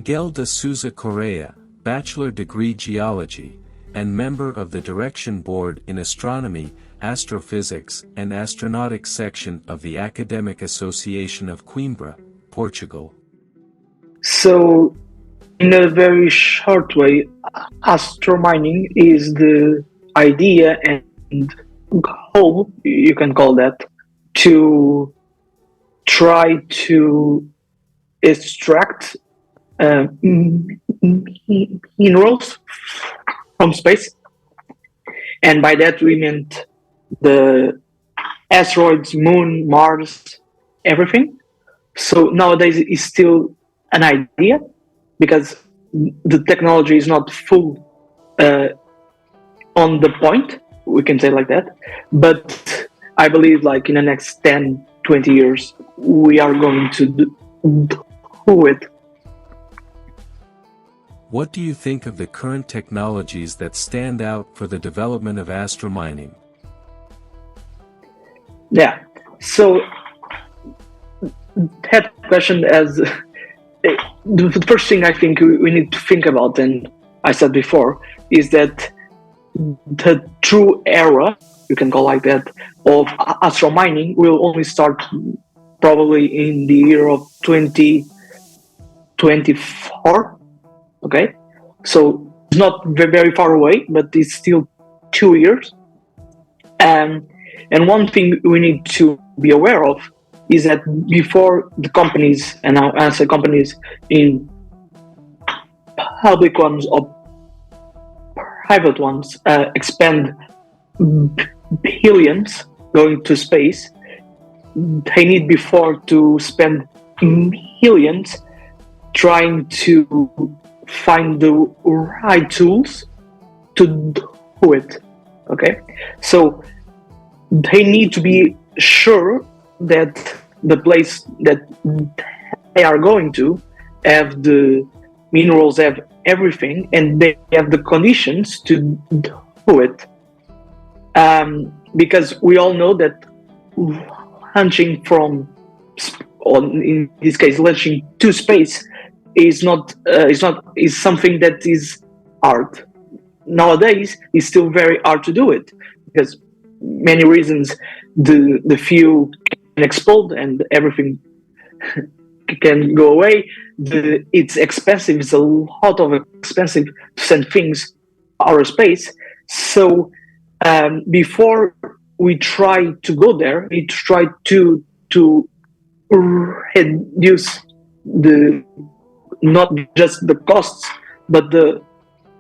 Miguel de Sousa Correia, bachelor degree Geology, and member of the Direction Board in Astronomy, Astrophysics and Astronautics section of the Academic Association of Coimbra, Portugal. So, in a very short way, astromining is the idea and goal, you can call that, to try to extract minerals from space. And by that we meant the asteroids, moon, Mars, everything. So nowadays it's still an idea because the technology is not full on the point, we can say like that. But I believe like in the next 10, 20 years, we are going to do it. What do you think of the current technologies that stand out for the development of astromining? Yeah, so that question as the first thing I think we need to think about, and I said before, is that the true era, you can call like that, of astromining will only start probably in the year of 2024. Okay, so it's not very far away, but it's still 2 years. And one thing we need to be aware of is that before the companies, and now I say companies in public ones or private ones, expend billions going to space, they need before to spend millions trying to find the right tools to do it. Okay, so they need to be sure that the place that they are going to have the minerals, have everything, and they have the conditions to do it. Because we all know that launching from, or in this case, launching to space is something that is hard. Nowadays, it's still very hard to do it because many reasons. The fuel can explode and everything can go away. It's expensive. It's a lot of expensive to send things outer space. So before we try to go there, we try to reduce not just the costs, but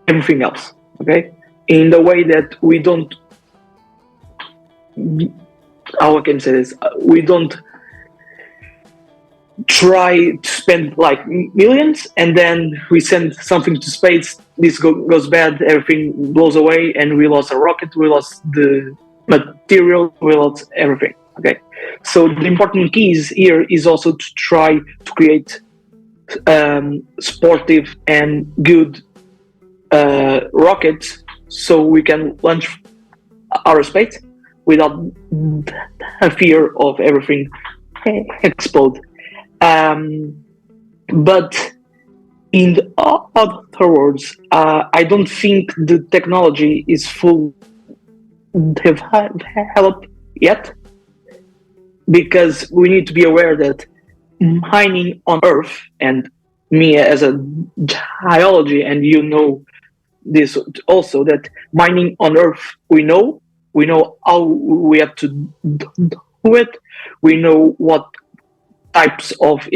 everything else. Okay, in the way that we don't. How I can say this? We don't try to spend like millions and then we send something to space. This goes bad, everything blows away, and we lost a rocket, we lost the material, we lost everything. Okay, so the important keys here is also to try to create sportive and good rockets so we can launch outer space without a fear of everything explode. But in other words, I don't think the technology is full developed yet, because we need to be aware that mining on Earth, and me as a geology, and you know this also, that mining on Earth, we know how we have to do it, we know what types of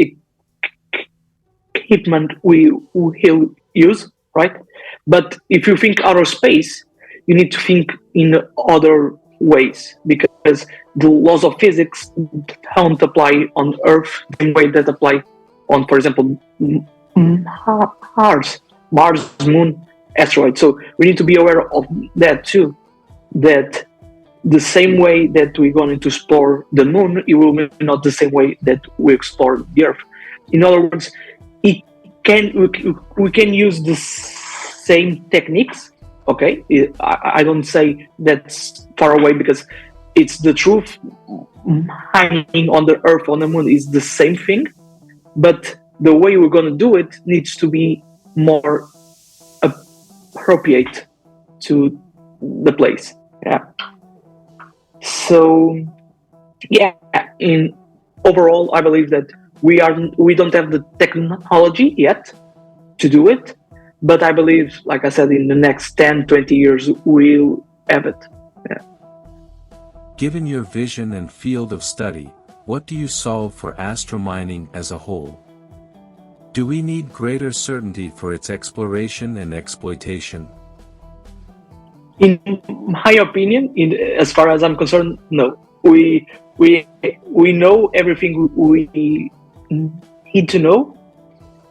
equipment we will use, right? But if you think outer space, you need to think in other ways, because the laws of physics don't apply on Earth the way that apply on, for example, Mars, Moon, asteroids. So we need to be aware of that too, that the same way that we're going to explore the moon, it will be not the same way that we explore the Earth. In other words, we can use the same techniques. Okay, I don't say that's far away because it's the truth. Mining on the Earth, on the moon is the same thing, but the way we're going to do it needs to be more appropriate to the place. Yeah. So, yeah, in overall, I believe that we don't have the technology yet to do it, but I believe, like I said, in the next 10, 20 years, we'll have it. Yeah. Given your vision and field of study, what do you solve for astromining as a whole? Do we need greater certainty for its exploration and exploitation? In my opinion, as far as I'm concerned, no. We know everything we need to know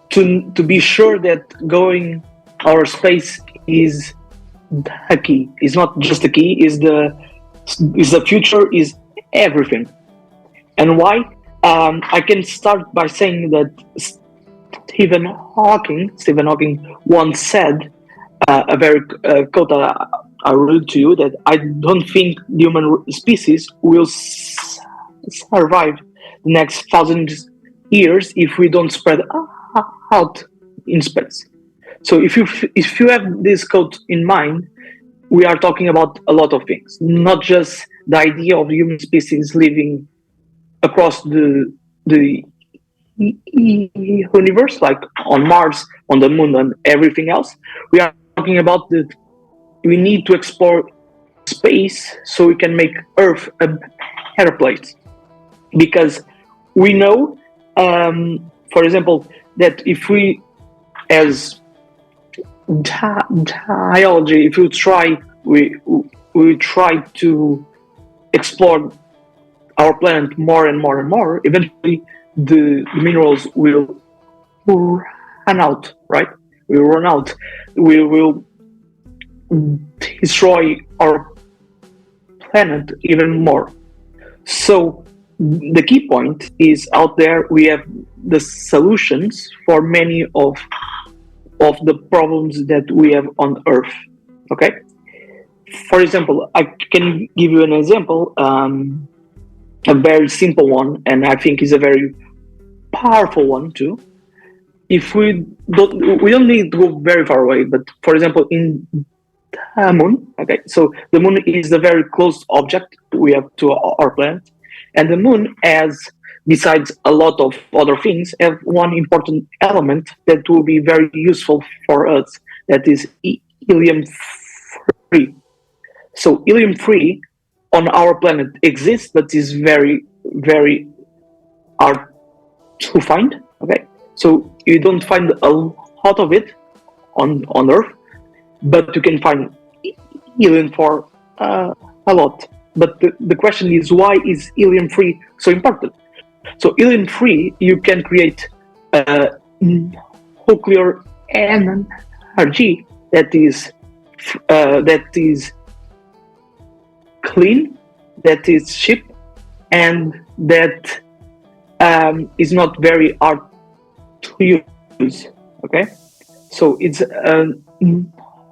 to be sure that going our space is the key. It's not just the key. Is the future. Is everything. And why? I can start by saying that Stephen Hawking once said a very quote I read to you, that I don't think the human species will survive the next 1,000 years if we don't spread out in space. So if you have this quote in mind, we are talking about a lot of things, not just the idea of the human species living across the universe, like on Mars, on the moon, and everything else. We are talking about that we need to explore space so we can make Earth a better place. Because we know, for example, that if we, as geology, if we try to explore our planet more and more and more, eventually the minerals will run out, right? We will run out. We will destroy our planet even more. So the key point is, out there we have the solutions for many of the problems that we have on Earth. Okay? For example, I can give you an example, a very simple one, and I think is a very powerful one too. If we don't need to go very far away, but for example, in the moon, okay, so the moon is a very close object we have to our planet, and the moon has, besides a lot of other things, have one important element that will be very useful for us, that is helium-3. So helium-3 on our planet exists, but is very, very hard to find. Okay, so you don't find a lot of it on Earth, but you can find helium for a lot. But the question is, why is helium-3 so important? So helium-3, you can create nuclear energy that is clean, that is cheap, and that is not very hard to use. Okay, so it's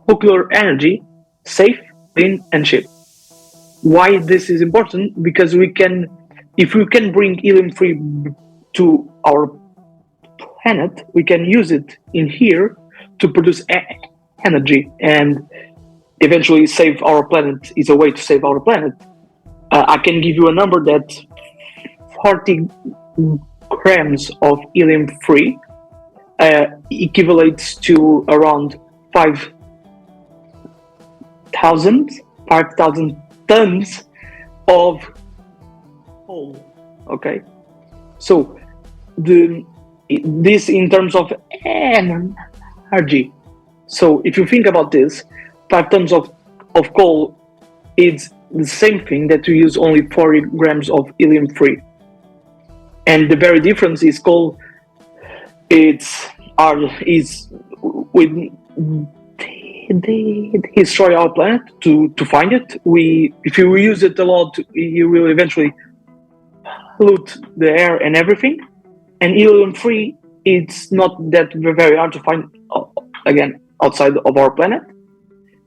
nuclear energy, safe, clean, and cheap. Why this is important? Because if we can bring helium-3 to our planet, we can use it in here to produce energy, and eventually save our planet. Is a way to save our planet. I can give you a number that 40 grams of helium-3 equivalates to around 5,000 tons of coal. Okay, so this in terms of energy. So if you think about this, 5 tons of coal is the same thing that we use only 40 grams of helium-3. And the very difference is coal. With destroy our planet to find it. If you use it a lot, you will eventually pollute the air and everything. And helium-3, it's not that very hard to find, again, outside of our planet.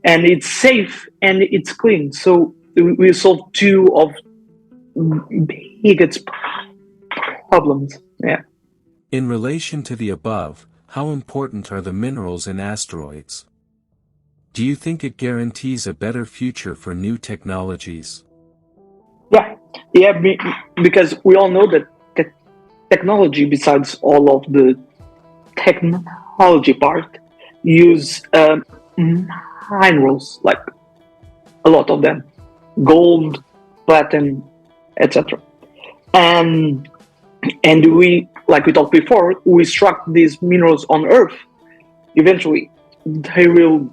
And it's safe and it's clean. So we solve two of biggest problems. Yeah. In relation to the above, how important are the minerals in asteroids? Do you think it guarantees a better future for new technologies? Yeah, because we all know that technology, besides all of the technology part, use minerals, like a lot of them, gold, platinum, etc. And we, like we talked before, we extract these minerals on Earth. Eventually, they will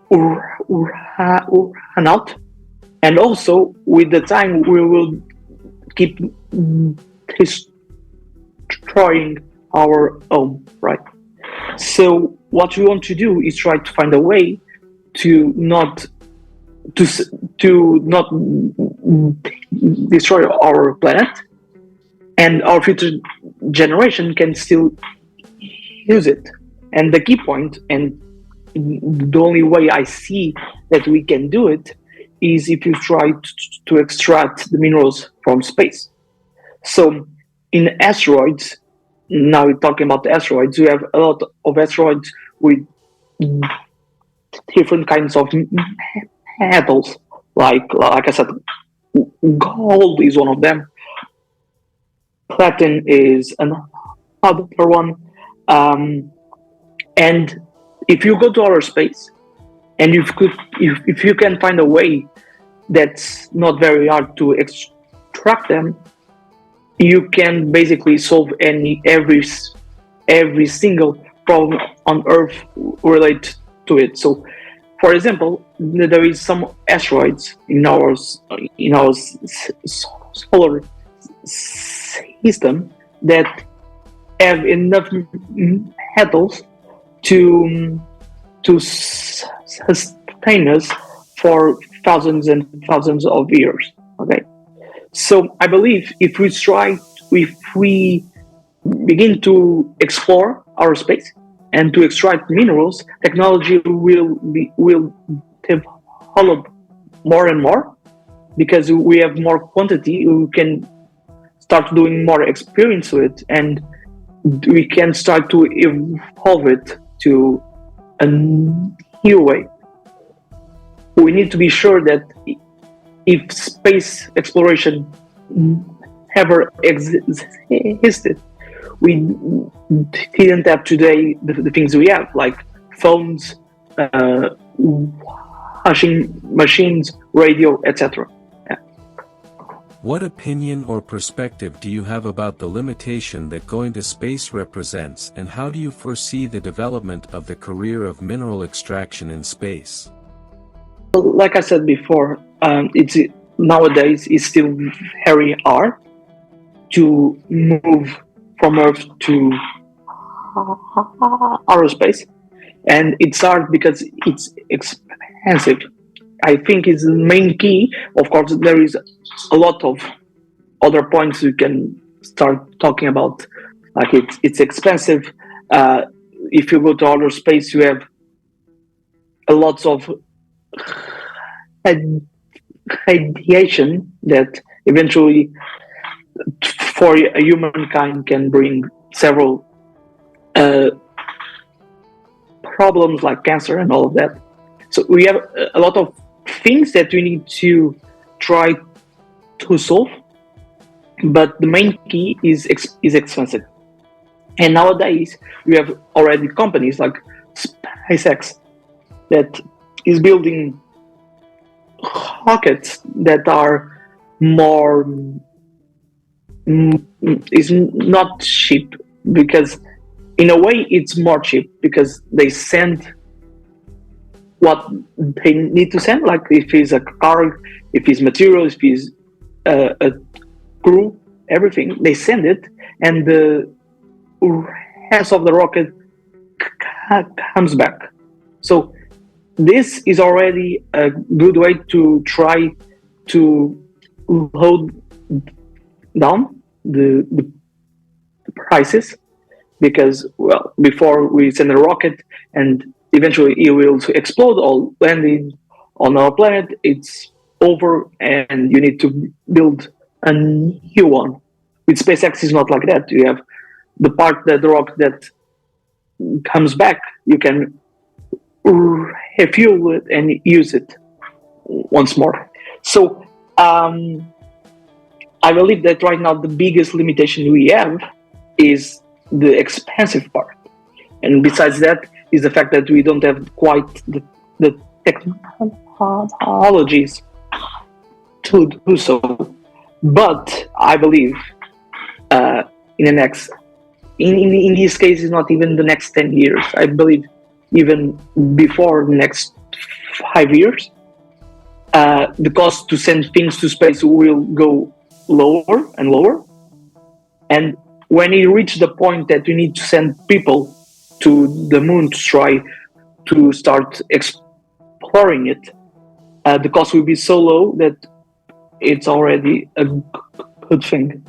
run out, and also with the time, we will keep destroying our home, right? So what we want to do is try to find a way to not not destroy our planet, and our future generation can still use it. And the key point, and the only way I see that we can do it, is if you try to extract the minerals from space. So in asteroids, now we're talking about asteroids, we have a lot of asteroids with different kinds of metals. Like I said, gold is one of them. Platinum is another one. And if you go to outer space, and if you can find a way that's not very hard to extract them, you can basically solve every single problem on Earth related to it. So, for example, there is some asteroids in our solar system that have enough metals to sustain us for thousands and thousands of years. Okay, so I believe if we begin to explore our space and to extract minerals, technology will develop more and more, because we have more quantity. We can start doing more experience with it, and we can start to evolve it to a new way. We need to be sure that if space exploration ever existed, we didn't have today the things we have, like phones, washing machines, radio, etc. Yeah. What opinion or perspective do you have about the limitation that going to space represents, and how do you foresee the development of the career of mineral extraction in space? Like I said before, nowadays it's still very hard to move from Earth to outer space, and it's hard because it's expensive. I think it's the main key. Of course, there is a lot of other points we can start talking about. Like it's expensive. If you go to outer space, you have a lot of radiation that eventually, for a humankind, can bring several problems like cancer and all of that. So we have a lot of things that we need to try to solve, but the main key is expensive. And nowadays we have already companies like SpaceX that is building rockets that are more is not cheap, because in a way it's more cheap because they send what they need to send, like if it's a car, if it's material, if it's a crew, everything they send it, and the rest of the rocket comes back. So this is already a good way to try to hold down the prices, because, well, before we send a rocket and eventually it will explode or landing on our planet, it's over and you need to build a new one. With SpaceX, it's not like that. You have the part that the rock that comes back, you can refuel it and use it once more. So I believe that right now the biggest limitation we have is the expensive part, and besides that is the fact that we don't have quite the technologies to do so. But I believe in the next, in this case, it's not even the next 10 years. I believe even before the next 5 years, the cost to send things to space will go lower and lower. And when you reach the point that you need to send people to the moon to try to start exploring it, the cost will be so low that it's already a good thing.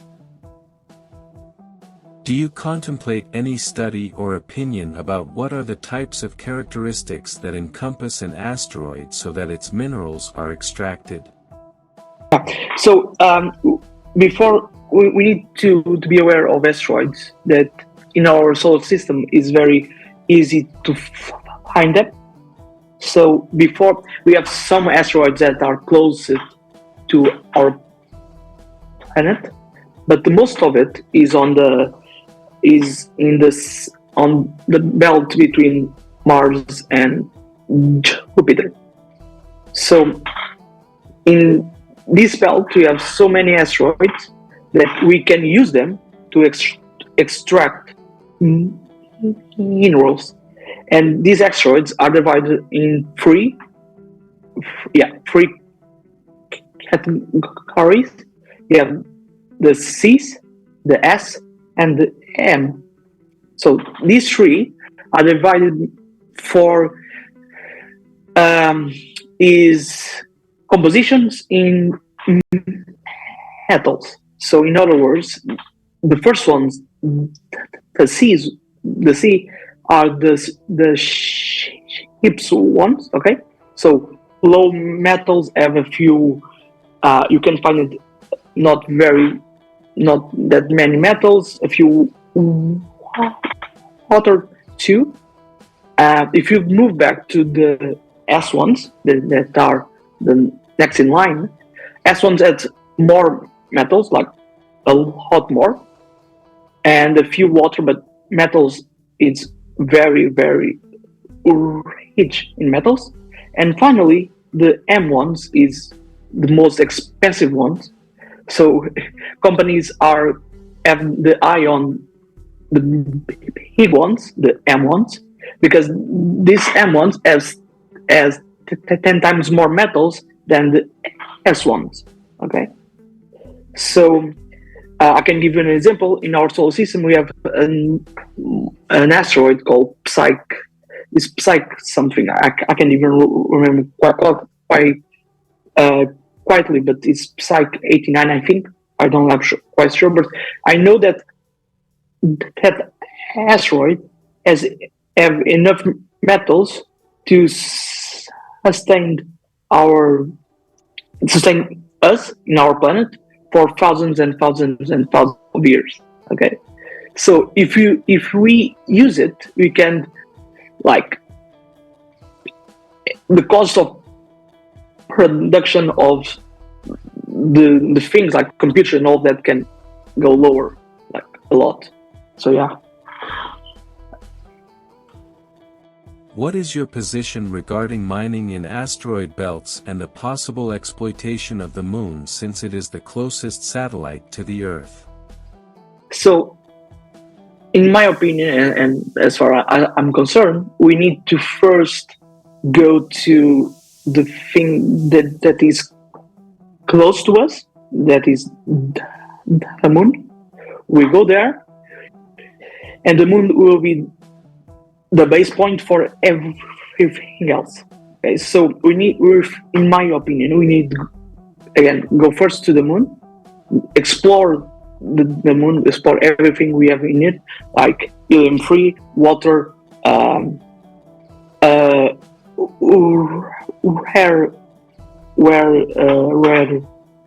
Do you contemplate any study or opinion about what are the types of characteristics that encompass an asteroid so that its minerals are extracted? So before we need to be aware of asteroids that in our solar system is very easy to find them. So before we have some asteroids that are closest to our planet, but the most of it is on the belt between Mars and Jupiter. So in this belt we have so many asteroids that we can use them to extract minerals, and these asteroids are divided in three categories. You have the C's, the S, and the M. So these three are divided for is compositions in metals. So in other words, the first ones, the C are the ship's ones. Okay, so low metals have a few. You can find it not that many metals. A few water too. If you move back to the S ones that are the next in line, S ones add more metals, like a lot more, and a few water, but metals is very, very rich in metals. And finally, the M ones is the most expensive ones. So companies have the eye on the big ones, the M ones, because these M ones has 10 times more metals than the S ones. Okay, so I can give you an example. In our solar system, we have an asteroid called Psyche. It's Psyche something. I can't even remember quietly, but it's Psyche 89, I think. I don't have quite sure, but I know that asteroid have enough metals to sustain us in our planet for thousands and thousands and thousands of years. Okay, so if we use it, we can, like, the cost of production of the things like computer and all that can go lower, like, a lot. So yeah. What is your position regarding mining in asteroid belts and the possible exploitation of the moon, since it is the closest satellite to the Earth? So, in my opinion, and as far as I'm concerned, we need to first go to the thing that is close to us, that is the moon. We go there, and the moon will be the base point for everything else. Okay, so in my opinion, we need again go first to the moon, explore the moon, explore everything we have in it, like helium-free, water, rare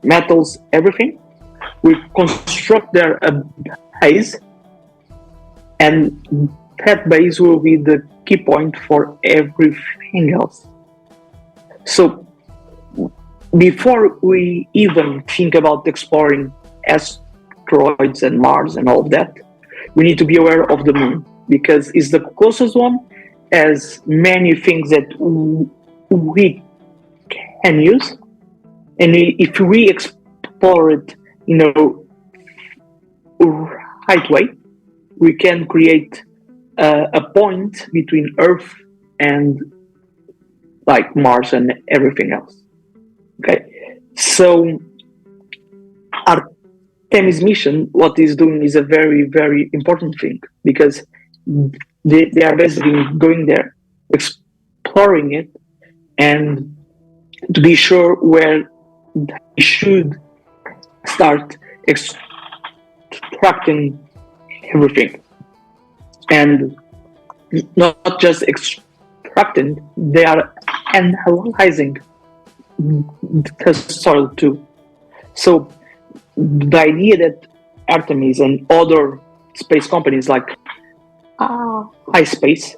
metals, everything. We construct there a base, and that base will be the key point for everything else. So before we even think about exploring asteroids and Mars and all of that, we need to be aware of the moon, because it's the closest one, as many things that we can use. And if we explore it in a right way, we can create a point between Earth and like Mars and everything else. Okay, so Artemis mission, what is doing is a very, very important thing, because they are basically going there, exploring it, and to be sure where they should start extracting everything. And not just extracting, they are analyzing the soil too. So the idea that Artemis and other space companies like iSpace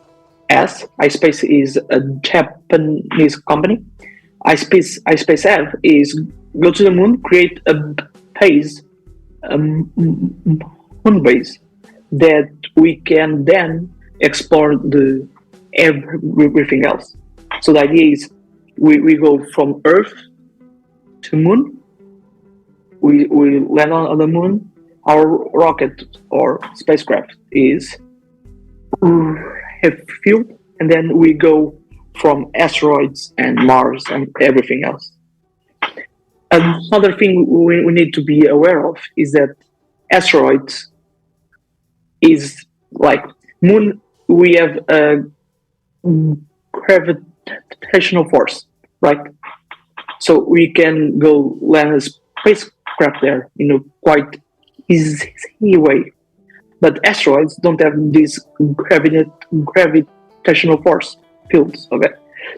is a Japanese company. iSpace F is go to the moon, create a base, moon base that we can then explore everything else. So the idea is we go from Earth to moon. We land on the moon. Our rocket or spacecraft is fuel, and then we go from asteroids and Mars and everything else. Another thing we need to be aware of is that asteroids is like moon. We have a gravitational force, right? So we can go land a spacecraft there in a quite easy way. But asteroids don't have this gravitational force fields. Okay,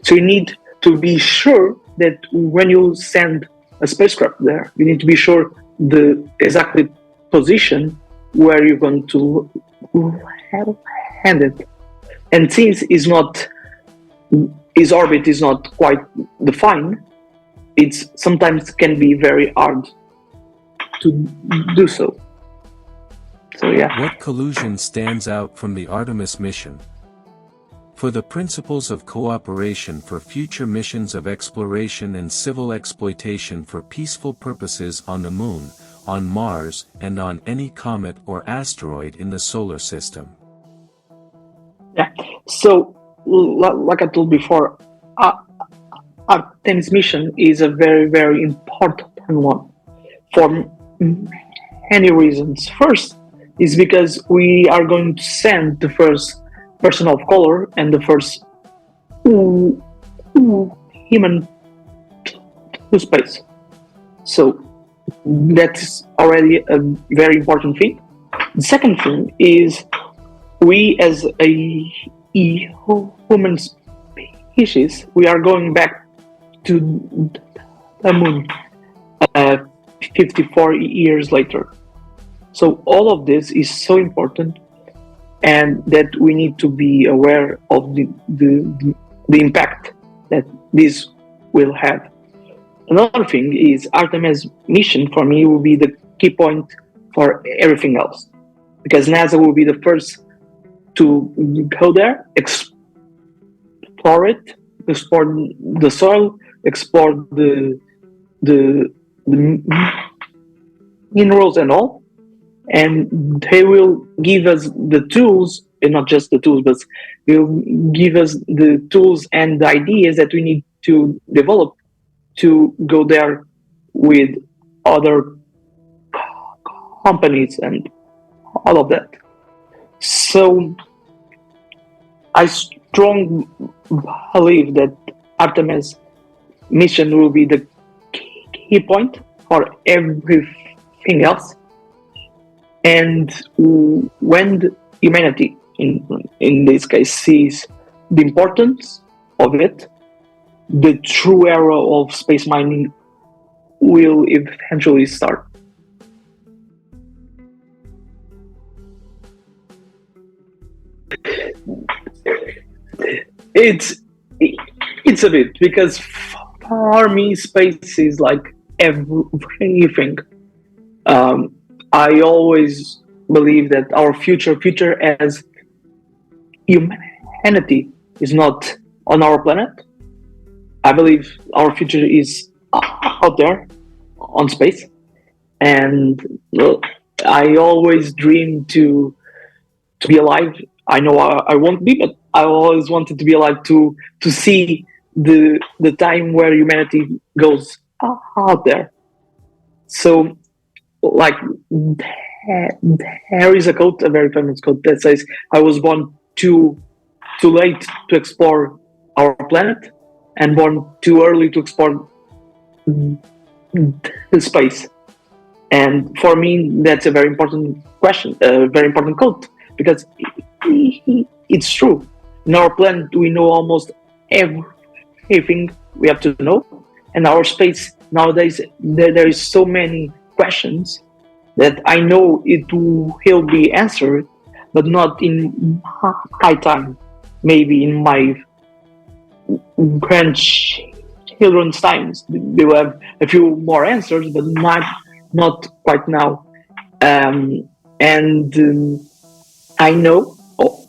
so you need to be sure that when you send a spacecraft there, you need to be sure the exact position where you're going to land it. And since its orbit is not quite defined, it's sometimes can be very hard to do so. So yeah. What collusion stands out from the Artemis mission? For the principles of cooperation for future missions of exploration and civil exploitation for peaceful purposes on the Moon, on Mars, and on any comet or asteroid in the solar system. Yeah. So, like I told before, Artemis mission is a very, very important one for many reasons. First is because we are going to send the first person of color and the first human to space. So that's already a very important thing. The second thing is we as a human species, we are going back to the moon 54 years later. So all of this is so important, and that we need to be aware of the impact that this will have. Another thing is Artemis mission for me will be the key point for everything else, because NASA will be the first to go there, explore it, explore the soil, explore the minerals and all, and they will give us the tools, and not just the tools, but will give us the tools and the ideas that we need to develop to go there with other companies and all of that. So I strongly believe that Artemis mission will be the key point for everything else. And when humanity, in this case, sees the importance of it, the true era of space mining will eventually start. It's it's a bit because for me, space is like everything. Um, I always believe that our future as humanity is not on our planet. I believe our future is out there on space, and well, I always dream to be alive. I know I won't be, but I always wanted to be alive to see the time where humanity goes out there. So, like, there is a quote, a very famous quote that says, "I was born too late to explore our planet, and born too early to explore the space." And for me, that's a very important question, a very important quote, because it's true. In our planet, we know almost everything we have to know. And our space nowadays, there is so many questions that I know it will be answered, but not in my time. Maybe in my grandchildren's times, they will have a few more answers, but not quite now. And I know, oh,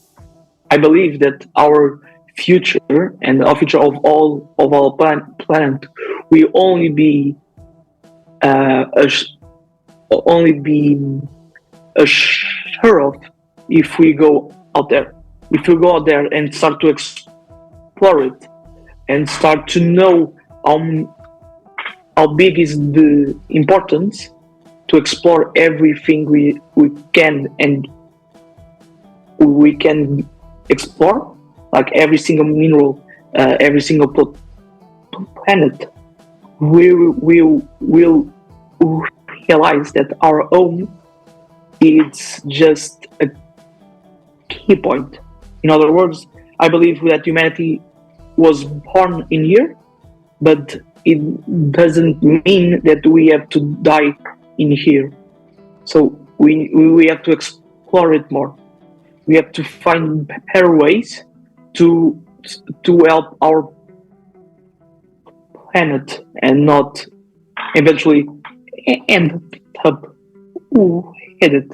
I believe that our future and the future of all of our planet will uh, only be sure of if we go out there. If we go out there and start to explore it and start to know how big is the importance to explore everything we can and we can explore, like every single mineral, every single planet, will realize that our home is just a key point. In other words, I believe that humanity was born in here, but it doesn't mean that we have to die in here. So we have to explore it more. We have to find better ways to to help our planet and not eventually end up with it.